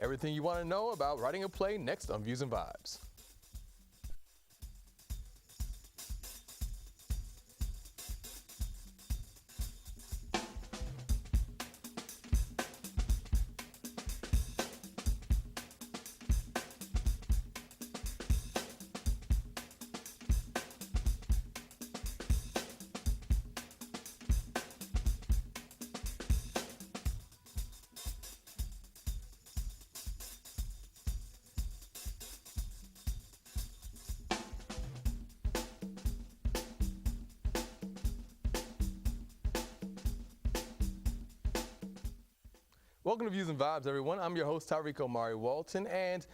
Everything you want to know about writing a play next on Views and Vibes. Welcome to Views and Vibes, everyone. I'm your host, Tariiq Omari Walton, and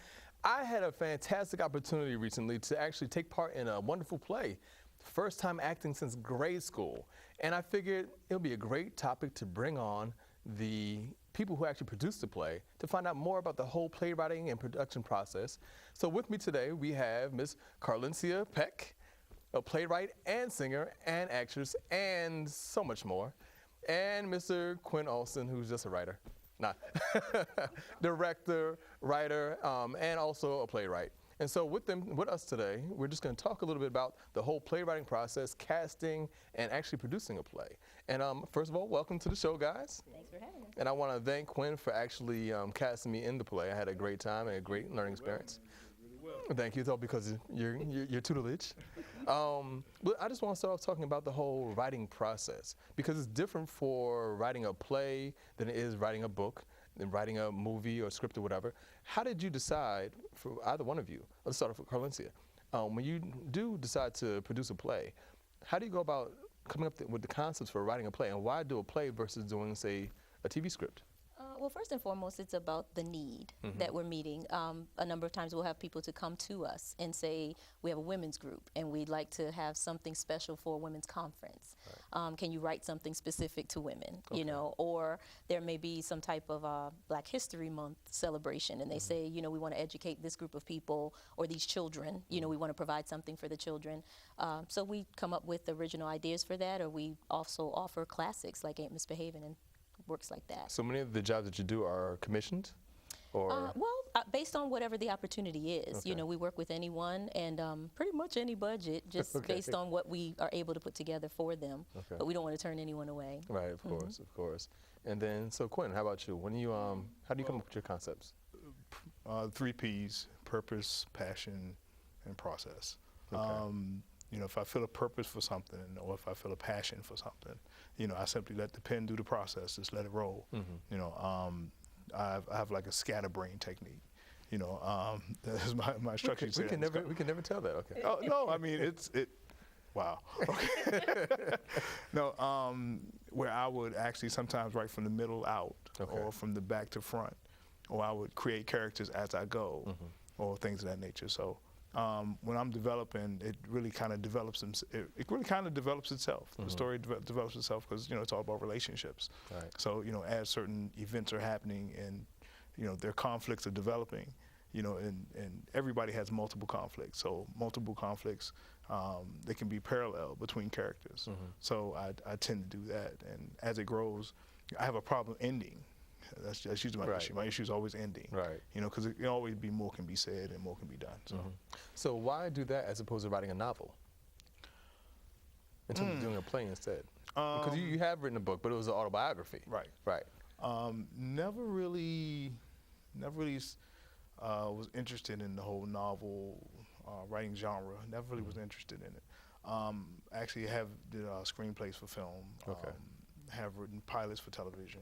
I had a fantastic opportunity recently to actually take part in a wonderful play. First time acting since grade school. And I figured it would be a great topic to bring on the people who actually produced the play to find out more about the whole playwriting and production process. So with me today, we have Ms. Carlencia Peck, a playwright and singer and actress and so much more, and Mr. Quinn Alston, who's just a writer. Nah. Director, writer, and also a playwright. And so with us today, we're just going to talk a little bit about the whole playwriting process, casting, and actually producing a play. And first of all, welcome to the show, guys. Thanks for having us. And I want to thank Quinn for actually casting me in the play. I had a great time and a great learning experience. Thank you, though, because your tutelage. But I just want to start off talking about the whole writing process, because it's different for writing a play than it is writing a book, than writing a movie or script or whatever. How did you decide, for either one of you, let's start off with Carlencia, when you do decide to produce a play, how do you go about coming up with the concepts for writing a play, and why do a play versus doing, say, a TV script? Well, first and foremost, it's about the need that we're meeting. A number of times we'll have people to come to us and say, we have a women's group and we'd like to have something special for a women's conference. Right. Can you write something specific to women, you know? Or there may be some type of Black History Month celebration and they say, you know, we want to educate this group of people or these children, you know, we want to provide something for the children. So we come up with original ideas for that, or we also offer classics like Ain't Misbehavin' and works like that. So many of the jobs that you do are commissioned? Or? Based on whatever the opportunity is. Okay. You know, we work with anyone and pretty much any budget, just based on what we are able to put together for them. Okay. But we don't want to turn anyone away. Right, of course, of course. And then, so Quinn, how about you? When you, how do you come up with your concepts? 3 Ps: purpose, passion, and process. Okay. You know, if I feel a purpose for something, or if I feel a passion for something, you know, I simply let the pen do the process, just let it roll. You know, I have like a scatterbrain technique. You know, that's my structure. We can never tell that. Okay. Oh no, I mean wow. Okay. No, where I would actually sometimes write from the middle out, or from the back to front, or I would create characters as I go, or things of that nature. So. When I'm developing, it really kind of develops. It really kind of develops itself. The story develops itself because, you know, it's all about relationships. Right. So, you know, as certain events are happening and, you know, their conflicts are developing, you know, and everybody has multiple conflicts. So multiple conflicts, they can be parallel between characters. So I tend to do that, and as it grows, I have a problem ending. That's usually my issue. My issue is always ending. Right. You know, because it can always be more can be said and more can be done. So, so why do that as opposed to writing a novel? In terms of doing a play instead? Because you have written a book, but it was an autobiography. Right. Right. Never really was interested in the whole novel writing genre. Never really was interested in it. Actually, did screenplays for film. Have written pilots for television.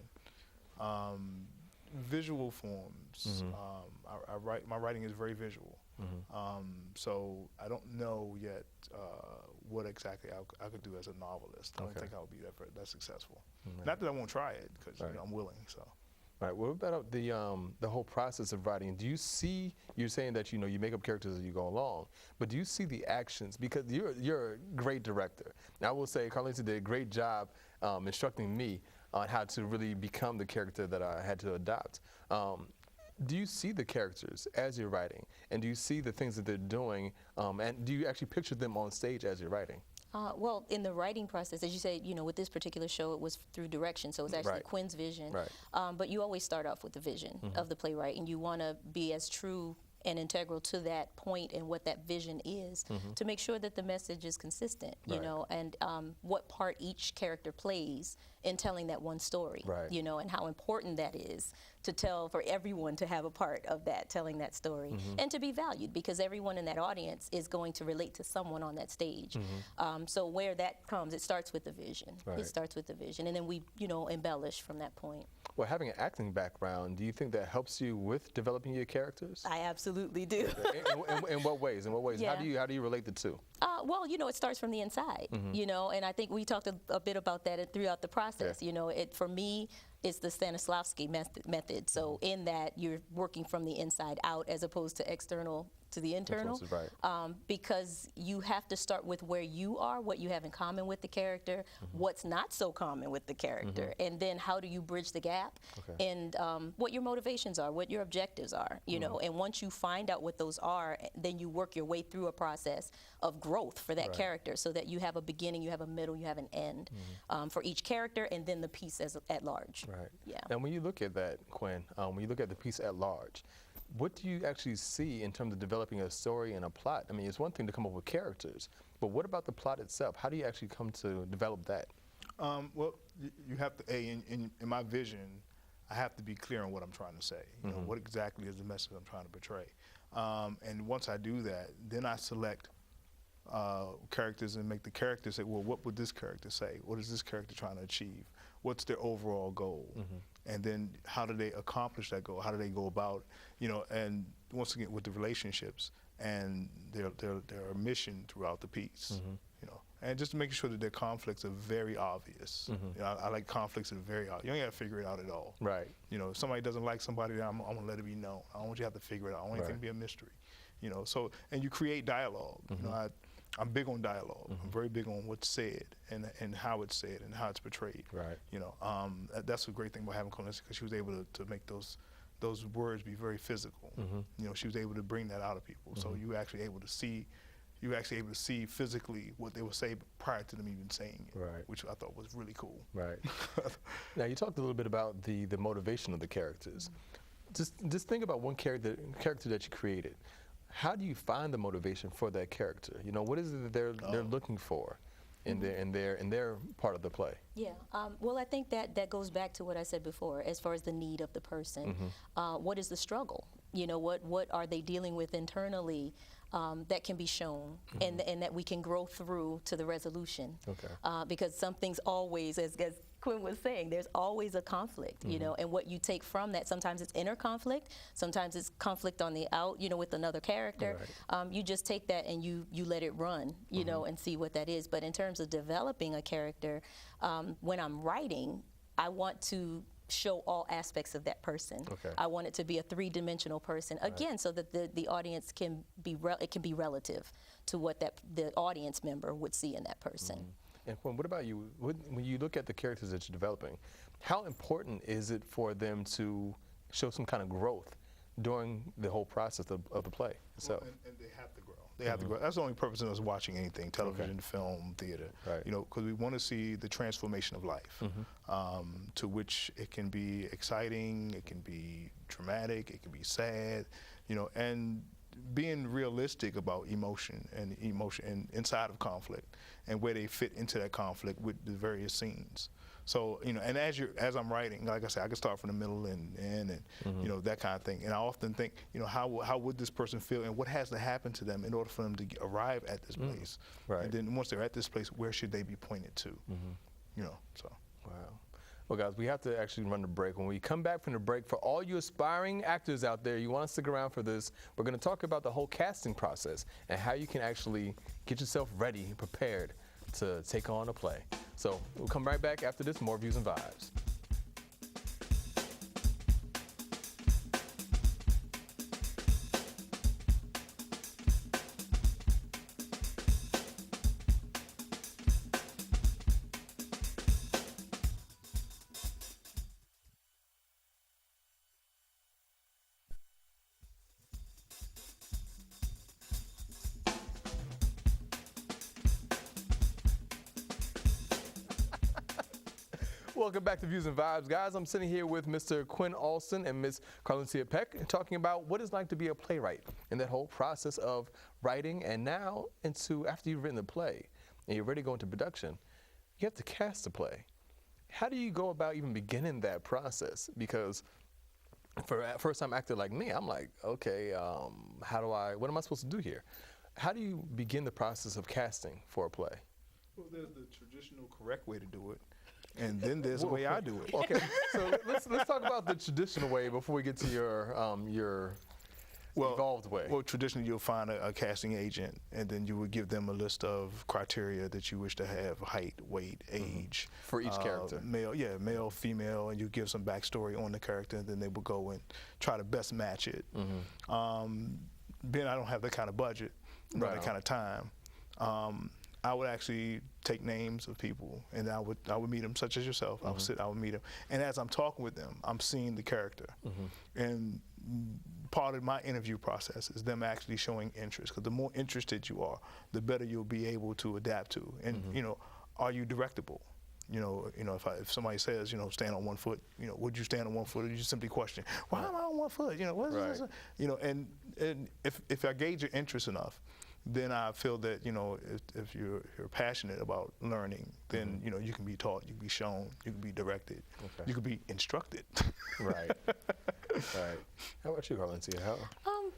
Visual forms. My writing is very visual. So I don't know yet what exactly I could do as a novelist. I don't think I would be that successful. Not that I won't try it, because you know, I'm willing. So. Right. What about the whole process of writing? Do you see? You're saying that you make up characters as you go along, but do you see the actions? Because you're a great director. Now I will say, Carlencia did a great job instructing me on how to really become the character that I had to adopt. Do you see the characters as you're writing, and do you see the things that they're doing, and do you actually picture them on stage as you're writing? Well, in the writing process, as you say, with this particular show, it was through direction, so it's actually Right. Quinn's vision. Right. But you always start off with the vision of the playwright, and you want to be as true and integral to that point and what that vision is to make sure that the message is consistent, Right. and what part each character plays in telling that one story, Right. and how important that is to tell, for everyone to have a part of that, telling that story, and to be valued, because everyone in that audience is going to relate to someone on that stage. So where that comes, it starts with the vision. Right. It starts with the vision, and then we, embellish from that point. Well, having an acting background, do you think that helps you with developing your characters? I absolutely do. In what ways? In what ways? Yeah. How do you relate the two? Well, it starts from the inside, and I think we talked a bit about that throughout the process. Yeah. For me, it's the Stanislavski method. So in that, you're working from the inside out as opposed to external to the internal. Right. Because you have to start with where you are, what you have in common with the character, what's not so common with the character, and then how do you bridge the gap, Okay. and what your motivations are, what your objectives are, and once you find out what those are, then you work your way through a process of growth for that Right. character, so that you have a beginning, you have a middle, you have an end for each character, and then the piece at large. Right. Yeah. Now, when you look at that, Quinn, when you look at the piece at large, what do you actually see in terms of developing a story and a plot? I mean, it's one thing to come up with characters, but what about the plot itself? How do you actually come to develop that? Well, you have to, in my vision, I have to be clear on what I'm trying to say. What exactly is the message I'm trying to portray? And once I do that, then I select characters and make the character say, well, what would this character say? What is this character trying to achieve? What's their overall goal? And then how do they accomplish that goal? How do they go about, and once again with the relationships and their mission throughout the piece, and just making sure that their conflicts are very obvious. I like conflicts that are very obvious. You don't have to figure it out at all. Right. If somebody doesn't like somebody, I'm gonna let it be known. I don't want you to have to figure it out. I want anything to be a mystery. So, and you create dialogue. I'm big on dialogue. I'm very big on what's said and how it's said and how it's portrayed. Right. That's a great thing about having Colin, because she was able to make those words be very physical. She was able to bring that out of people. So you actually able to see physically what they would say prior to them even saying it. Right. Which I thought was really cool. Right. Now, you talked a little bit about the motivation of the characters. Just think about one character that you created. How do you find the motivation for that character? What is it that they're looking for in their part of the play? Yeah. Well, I think that goes back to what I said before, as far as the need of the person. What is the struggle? What are they dealing with internally that can be shown, and that we can grow through to the resolution? Okay. Because something's always, as Quinn was saying, there's always a conflict, and what you take from that, sometimes it's inner conflict, sometimes it's conflict on the out, with another character. Right. You just take that and you let it run, and see what that is. But in terms of developing a character, when I'm writing, I want to show all aspects of that person. Okay. I want it to be a three-dimensional person, again, so that the audience can be relative to what the audience member would see in that person. And what about you? When you look at the characters that you're developing, how important is it for them to show some kind of growth during the whole process of the play itself? Well, and they have to grow. They have to grow. That's the only purpose of us watching anything, television, film, theater. Right. Because we want to see the transformation of life, to which it can be exciting, it can be dramatic, it can be sad, and being realistic about emotion and inside of conflict and where they fit into that conflict with the various scenes. So, and as I'm writing, like I said, I can start from the middle and that kind of thing. And I often think, how would this person feel and what has to happen to them in order for them to arrive at this place? Right. And then once they're at this place, where should they be pointed to? So. Wow. Well, guys, we have to actually run the break. When we come back from the break, for all you aspiring actors out there, you want to stick around for this, we're going to talk about the whole casting process and how you can actually get yourself ready and prepared to take on a play. So we'll come right back after this, more Views and Vibes. welcome back to Views and Vibes. Guys, I'm sitting here with Mr. Quinn Alston and Ms. Carlencia Peck talking about what it's like to be a playwright and that whole process of writing, and now after you've written the play and you're ready to go into production, you have to cast the play. How do you go about even beginning that process? Because for a first-time actor like me, I'm like, okay, what am I supposed to do here? How do you begin the process of casting for a play? Well, there's the traditional correct way to do it, and then there's the way I do it. Okay, so let's talk about the traditional way before we get to your evolved way. Well, traditionally you'll find a casting agent, and then you would give them a list of criteria that you wish to have: height, weight, age. For each character. Male, female, and you give some backstory on the character, and then they will go and try to best match it. Being I don't have that kind of budget, that kind of time, I would actually take names of people, and I would meet them, such as yourself. I would meet them, and as I'm talking with them, I'm seeing the character, and part of my interview process is them actually showing interest, because the more interested you are, the better you'll be able to adapt to. And are you directable? If somebody says, stand on one foot, would you stand on one foot, or you simply question, why am I on one foot? What is this? And if I gauge your interest enough, then I feel that if you're passionate about learning, then you can be taught, you can be shown, you can be directed, you can be instructed. Right. Right. How about you, Carlencia?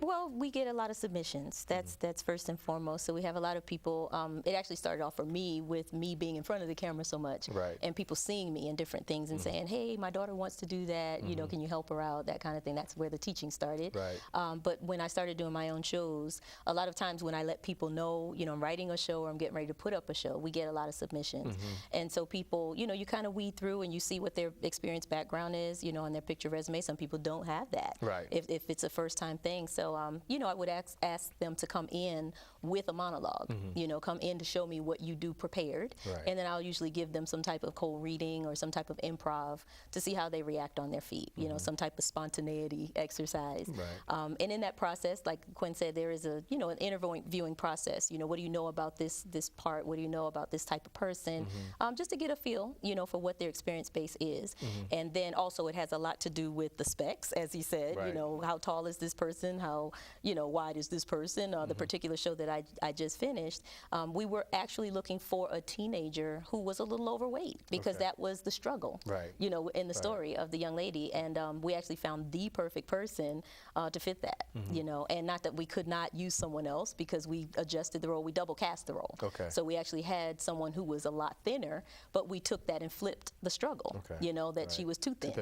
Well, we get a lot of submissions. That's first and foremost. So we have a lot of people. It actually started off for me with me being in front of the camera so much, and people seeing me in different things and saying, "Hey, my daughter wants to do that. Can you help her out?" That kind of thing. That's where the teaching started. Right. But when I started doing my own shows, a lot of times when I let people know, I'm writing a show or I'm getting ready to put up a show, we get a lot of submissions. And so people, you kind of weed through and you see what their experience background is, on their picture resume. Some people don't have that. Right. If it's a first-time thing. So, I would ask them to come in with a monologue, come in to show me what you do prepared. Right. And then I'll usually give them some type of cold reading or some type of improv to see how they react on their feet, some type of spontaneity exercise. Right. And in that process, like Quinn said, there is an interviewing process. What do you know about this part? What do you know about this type of person? Just to get a feel, for what their experience base is. And then also it has a lot to do with the specs, as he said, right. How tall is this person? How, wide is this person? The particular show that I just finished, we were actually looking for a teenager who was a little overweight, because that was the struggle, right. In the story of the young lady. And we actually found the perfect person to fit that, and not that we could not use someone else, because we adjusted the role, we double cast the role. Okay. So we actually had someone who was a lot thinner, but we took that and flipped the struggle, that she was too thin,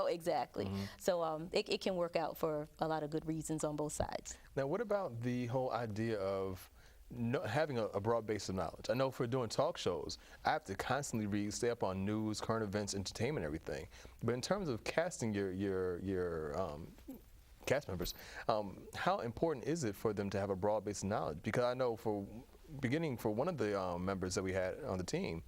exactly. So it can work out for a lot of good reasons on both sides. Now, what about the whole idea of having a broad base of knowledge? I know for doing talk shows, I have to constantly stay up on news, current events, entertainment, everything. But in terms of casting your cast members, how important is it for them to have a broad base of knowledge? Because I know for one of the members that we had on the team,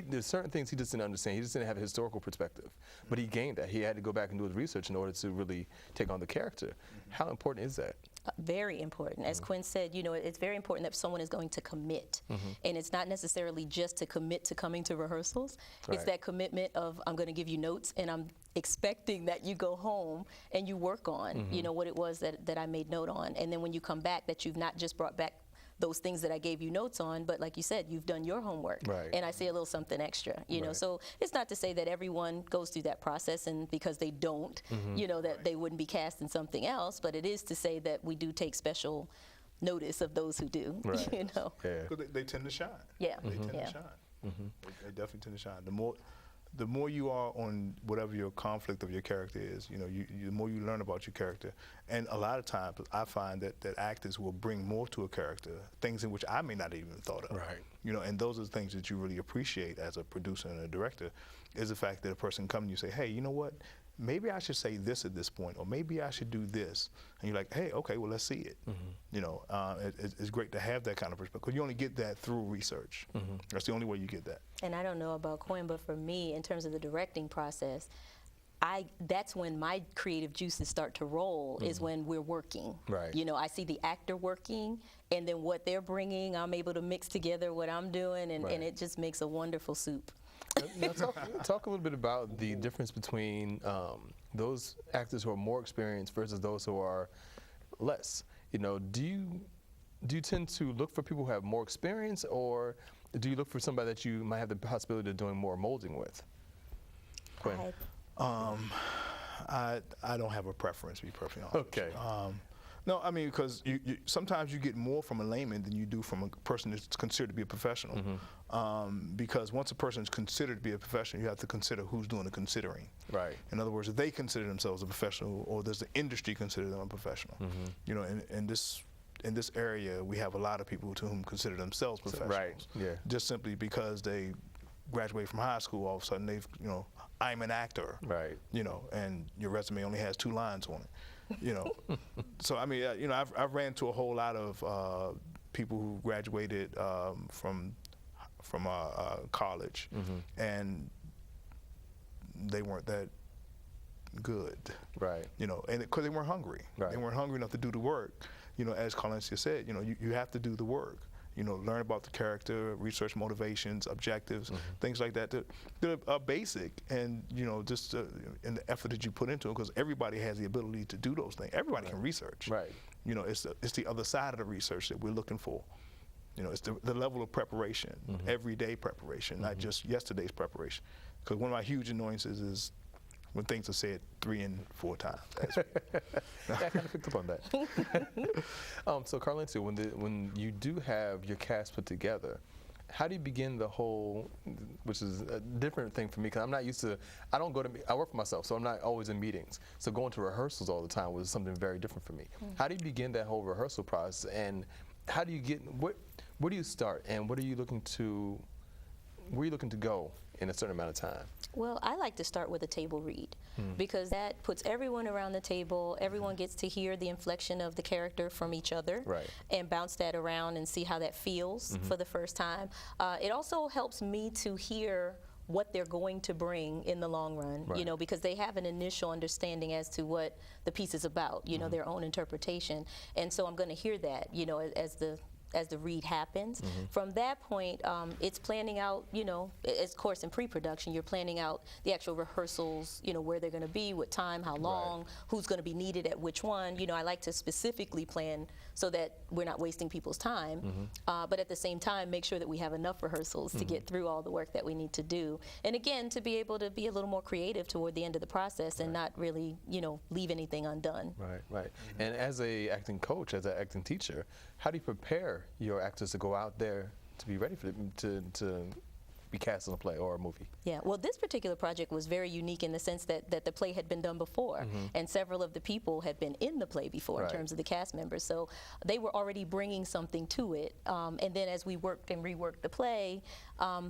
there's certain things he just didn't understand. He just didn't have a historical perspective. But he gained that. He had to go back and do his research in order to really take on the character. How important is that? Very important. As Quinn said, it's very important that someone is going to commit. And it's not necessarily just to commit to coming to rehearsals. Right. It's that commitment of, I'm going to give you notes, and I'm expecting that you go home and you work on, what it was that I made note on. And then when you come back, that you've not just brought back those things that I gave you notes on, but like you said, you've done your homework. Right. And I see a little something extra, Right. So it's not to say that everyone goes through that process, and because they don't, that they wouldn't be cast in something else, but it is to say that we do take special notice of those who do, Right. Yeah. They tend to shine. Yeah. They tend to shine. They definitely tend to shine. The more you are on whatever your conflict of your character is, the more you learn about your character. And a lot of times I find that actors will bring more to a character, things in which I may not even thought of. Right. And those are the things that you really appreciate as a producer and a director, is the fact that a person comes and you say, hey, you know what? Maybe I should say this at this point, or maybe I should do this. And you're like, hey, okay, well, let's see it. It's great to have that kind of perspective, because you only get that through research. That's the only way you get that. And I don't know about Quinn, but for me, in terms of the directing process, that's when my creative juices start to roll, is when we're working. Right. I see the actor working, and then what they're bringing, I'm able to mix together what I'm doing, and it just makes a wonderful soup. Now talk a little bit about the difference between those actors who are more experienced versus those who are less. Do you tend to look for people who have more experience, or do you look for somebody that you might have the possibility of doing more molding with? Quinn. I don't have a preference, to be perfectly honest. Okay. No, I mean, because sometimes you get more from a layman than you do from a person that's considered to be a professional. Because once a person is considered to be a professional, you have to consider who's doing the considering. Right. In other words, if they consider themselves a professional, or does the industry consider them a professional? In this area, we have a lot of people to whom consider themselves professionals. Right. Yeah. Just simply because they graduate from high school, all of a sudden they've, I'm an actor. Right. And your resume only has 2 lines on it. So I mean, I've ran into a whole lot of people who graduated from college, and they weren't that good. Right. And because they weren't hungry. Right. They weren't hungry enough to do the work. As Carlencia said, you have to do the work. Learn about the character, research motivations, objectives, things like that. That are basic, and just in the effort that you put into it, because everybody has the ability to do those things. Everybody can research. Right. It's the other side of the research that we're looking for. It's the level of preparation, everyday preparation, not just yesterday's preparation. Because one of my huge annoyances is when things are said 3 and 4 times. Yeah, I kind of picked up on that. So Carlencia, when you do have your cast put together, how do you begin the whole, which is a different thing for me, because I'm not used to, I work for myself, so I'm not always in meetings. So going to rehearsals all the time was something very different for me. How do you begin that whole rehearsal process, and how do you get, where do you start, and where are you looking to go in a certain amount of time? Well, I like to start with a table read, because that puts everyone around the table. Everyone gets to hear the inflection of the character from each other, and bounce that around and see how that feels for the first time. It also helps me to hear what they're going to bring in the long run, because they have an initial understanding as to what the piece is about, their own interpretation. And so I'm going to hear that, as the read happens. From that point, it's planning out, of course in pre-production, you're planning out the actual rehearsals, where they're going to be, what time, how long, who's going to be needed at which one. I like to specifically plan so that we're not wasting people's time, but at the same time, make sure that we have enough rehearsals to get through all the work that we need to do. And again, to be able to be a little more creative toward the end of the process and not really, leave anything undone. Right. And as a acting coach, as an acting teacher, how do you prepare your actors to go out there to be ready for to be cast in a play or a movie? Yeah, well, this particular project was very unique in the sense that the play had been done before, and several of the people had been in the play before in terms of the cast members, so they were already bringing something to it. And then as we worked and reworked the play,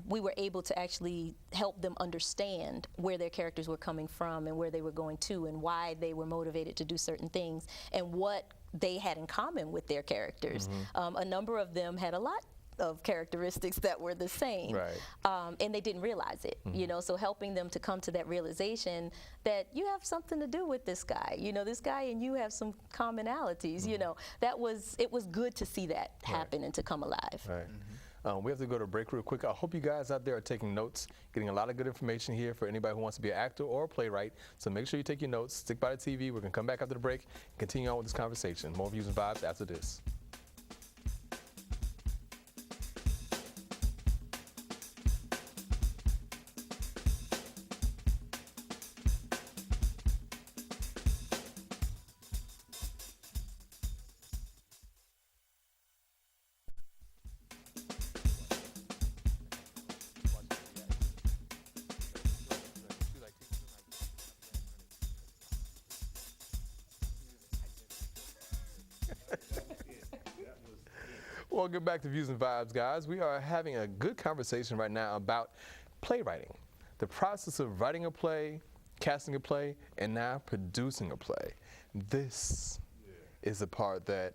we were able to actually help them understand where their characters were coming from and where they were going to and why they were motivated to do certain things and what they had in common with their characters. A number of them had a lot of characteristics that were the same, and they didn't realize it. So helping them to come to that realization that you have something to do with this guy. This guy and you have some commonalities. It was good to see that happen and to come alive. We have to go to a break real quick. I hope you guys out there are taking notes, getting a lot of good information here for anybody who wants to be an actor or a playwright. So make sure you take your notes, stick by the TV. We're going to come back after the break and continue on with this conversation. More Views and Vibes after this. Welcome back to Views and Vibes, guys. We are having a good conversation right now about playwriting, the process of writing a play, casting a play, and now producing a play. This is the part that,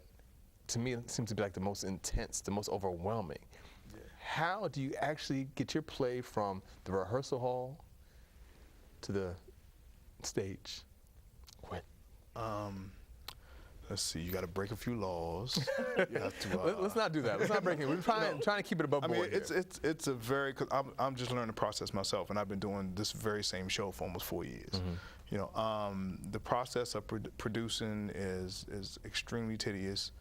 to me, seems to be like the most intense, the most overwhelming. How do you actually get your play from the rehearsal hall to the stage? Quinn. let's see, you got to break a few laws. You have to, Let's not do that. Let's not break it. We're trying to keep it above board here. it's a very, cause I'm just learning the process myself, and I've been doing this very same show for almost 4 years. You know, the process of producing is extremely tedious,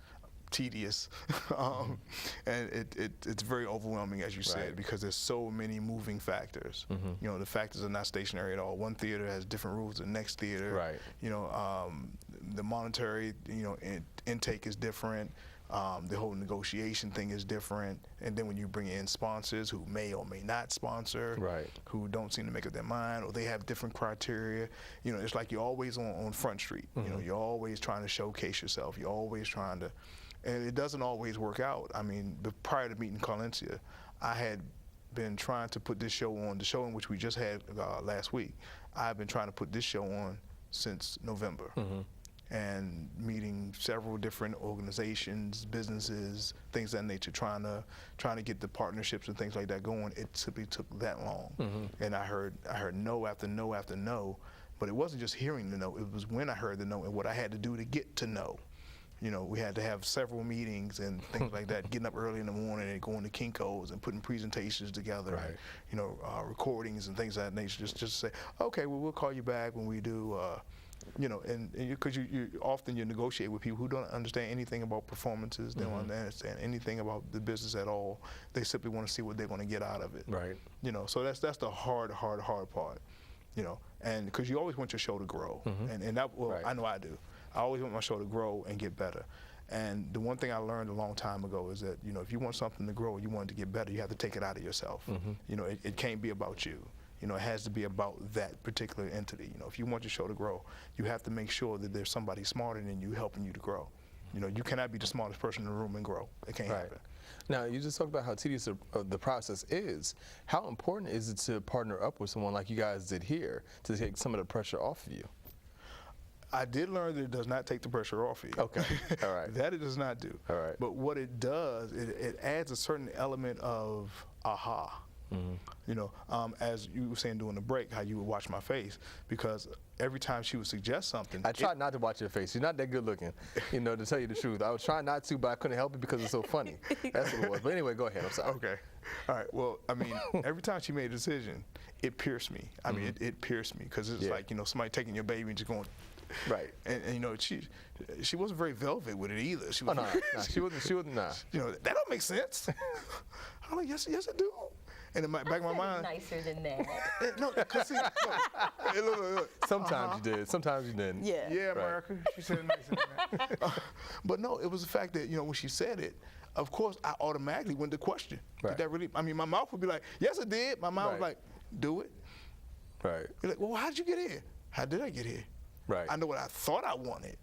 and it's very overwhelming, as you said, because there's so many moving factors. You know, the factors are not stationary at all. One theater has different rules than the next theater. Right. You know, the monetary, you know, intake is different. The whole negotiation thing is different, and then when you bring in sponsors who may or may not sponsor, who don't seem to make up their mind, or they have different criteria, you know, it's like you're always on Front Street. You know, you're always trying to showcase yourself. You're always trying to, and it doesn't always work out. I mean, prior to meeting Carlencia, I had been trying to put this show on, the show in which we just had last week. I've been trying to put this show on since November. And meeting several different organizations, businesses, things of that nature, trying to get the partnerships and things like that going. It simply took that long. And I heard no after no after no, but it wasn't just hearing the no, it was when I heard the no and what I had to do to get to no. You know, we had to have several meetings and things like that, getting up early in the morning and going to Kinko's and putting presentations together, and, you know, recordings and things of that nature, just to say, okay, well, we'll call you back when we do, you know, and because you often you negotiate with people who don't understand anything about performances, they don't understand anything about the business at all. They simply want to see what they're going to get out of it. Right. You know, so that's the hard part. You know, and because you always want your show to grow, and that, well, I know I do. I always want my show to grow and get better. And the one thing I learned a long time ago is that, you know, if you want something to grow, you want it to get better, you have to take it out of yourself. You know, it can't be about you. You know, it has to be about that particular entity. You know, if you want your show to grow, you have to make sure that there's somebody smarter than you helping you to grow. You know, you cannot be the smartest person in the room and grow. It can't happen. Now, you just talked about how tedious the process is. How important is it to partner up with someone like you guys did here to take some of the pressure off of you? I did learn that it does not take the pressure off of you. Okay, all right. That it does not do. All right. But what it does, it adds a certain element of aha. You know, as you were saying during the break, how you would watch my face, because every time she would suggest something. I tried not to watch your face. You're not that good looking, you know, to tell you the truth. I was trying not to, but I couldn't help it because it's so funny. That's what it was. But anyway, go ahead. I'm sorry. Okay. All right. Well, I mean, every time she made a decision, it pierced me. I mean, it pierced me, because it's like, you know, somebody taking your baby and just going. Right. And you know, she wasn't very velvet with it either. She was, she wasn't. Nah. You know, that don't make sense. I'm like, yes, it do. And in my back of my mind, nicer than that. No, cause see, look. Sometimes you did. Sometimes you didn't. Yeah, America. She said it nicer than that. But no, it was the fact that, you know, when she said it, of course, I automatically went to question. Did that really? I mean, my mouth would be like, yes, it did. My mouth was like, do it. Right. You're like, well, how did you get here? How did I get here? Right. I know what I thought I wanted,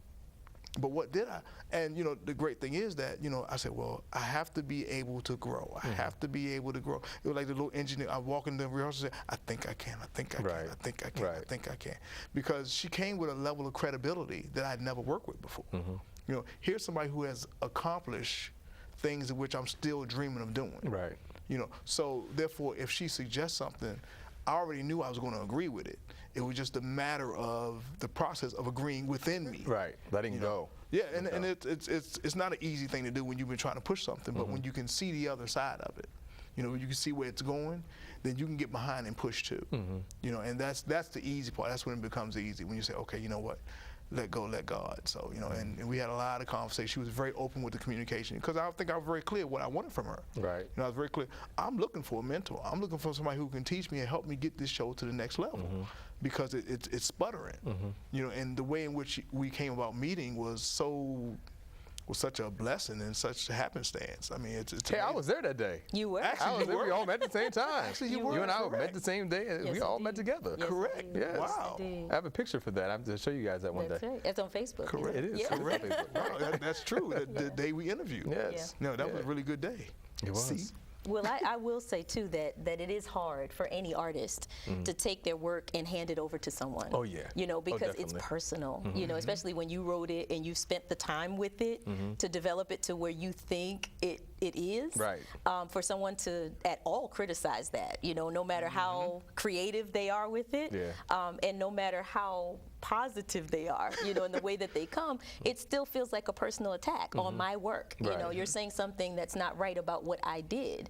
but what did I? And, you know, the great thing is that, you know, I said, well, I have to be able to grow. I have to be able to grow. It was like the little engineer. I walk in the rehearsal and say, I think I can, I think I can, I think I can, I think I can. Because she came with a level of credibility that I'd never worked with before. You know, here's somebody who has accomplished things in which I'm still dreaming of doing. Right. You know, so therefore, if she suggests something, I already knew I was going to agree with it. It was just a matter of the process of agreeing within me. Right, letting go. Yeah, and it's not an easy thing to do when you've been trying to push something, but when you can see the other side of it, you know, when you can see where it's going, then you can get behind and push too. You know, and that's the easy part. That's when it becomes easy, when you say, okay, you know what, let go, let God. So, you know, and we had a lot of conversation. She was very open with the communication, because I think I was very clear what I wanted from her. Right. You know, I was very clear. I'm looking for a mentor. I'm looking for somebody who can teach me and help me get this show to the next level, because it's sputtering. You know, and the way in which we came about meeting was such a blessing and such a happenstance. I mean, it's hey, I was there that day. You were? Actually, I was there. We all met at the same time. Actually, you were. You and I met the same day. Yes, we all met together. Yes, correct. Yes. Wow. I have a picture for that. I have to show you guys that one That's day. right. It's on Facebook. Correct. It is. Yeah. Correct. No, that's true. The day we interviewed. Yes. No, that was a really good day. It was. See? Well, I will say too that it is hard for any artist to take their work and hand it over to someone. Oh yeah. You know, because it's definitely. personal. You know, especially when you wrote it and you spent the time with it to develop it to where you think it is. Right. For someone to at all criticize that, you know, no matter how creative they are with it, and no matter how positive they are, you know, in the way that they come, it still feels like a personal attack on my work. You know, you're saying something that's not right about what I did.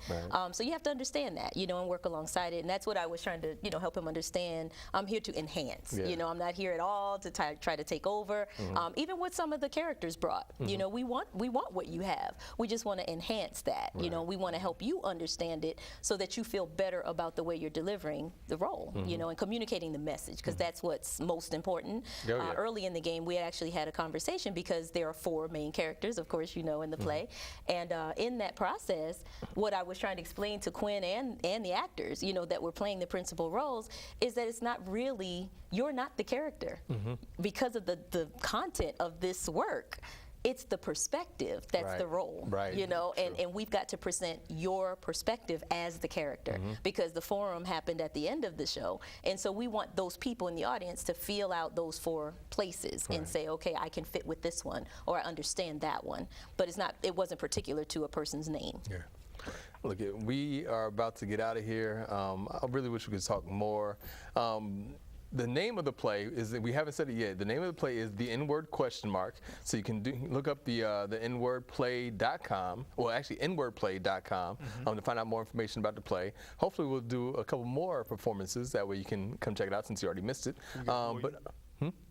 So you have to understand that, you know, and work alongside it. And that's what I was trying to, you know, help him understand. I'm here to enhance. You know, I'm not here at all to try to take over. Even what some of the characters brought, you know, we want what you have. We just want to enhance that. You know, we want to help you understand it so that you feel better about the way you're delivering the role, you know, and communicating the message, because that's what's most important. Early in the game, we actually had a conversation because there are 4 main characters, of course, you know, in the play. And in that process, what I was trying to explain to Quinn and the actors, you know, that were playing the principal roles, is that it's not really, you're not the character. Because of the content of this work, it's the perspective that's the role, you know, and we've got to present your perspective as the character, because the forum happened at the end of the show, and so we want those people in the audience to feel out those 4 places and say, okay, I can fit with this one, or I understand that one, but it wasn't particular to a person's name. Look, we are about to get out of here. I really wish we could talk more. The name of the play is, we haven't said it yet, the name of the play is The N-Word ? So you can look up the nwordplay.com, well actually nwordplay.com to find out more information about the play. Hopefully we'll do a couple more performances, that way you can come check it out since you already missed it. Can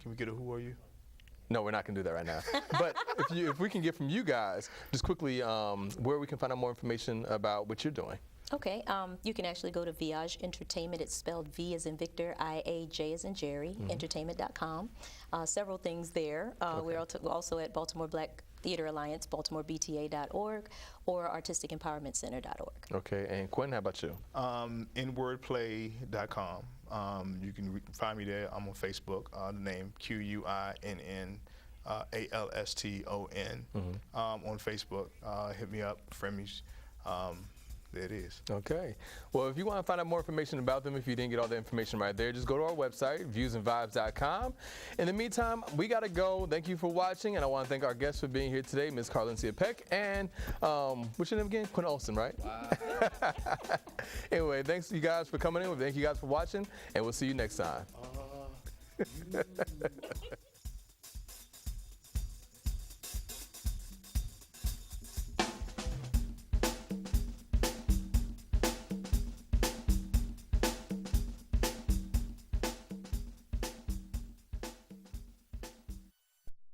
we get a who are you? No, we're not going to do that right now. But if we can get from you guys, just quickly, where we can find out more information about what you're doing. Okay, you can actually go to Viage Entertainment. It's spelled V as in Victor, I-A-J as in Jerry, entertainment.com. Several things there. We're also at Baltimore Black Theater Alliance, baltimorebta.org, or artisticempowermentcenter.org. Okay, and Quinn, how about you? nwordplay.com. You can find me there. I'm on Facebook. The name QUINN. ALSTON on Facebook. Hit me up, friend me. There it is. Okay. Well, if you want to find out more information about them, if you didn't get all the information right there, just go to our website, viewsandvibes.com. In the meantime, we got to go. Thank you for watching, and I want to thank our guests for being here today, Ms. Carlencia Peck and, what's your name again? Quinn Olson, right? Wow. Anyway, thanks you guys for coming in. Thank you guys for watching, and we'll see you next time.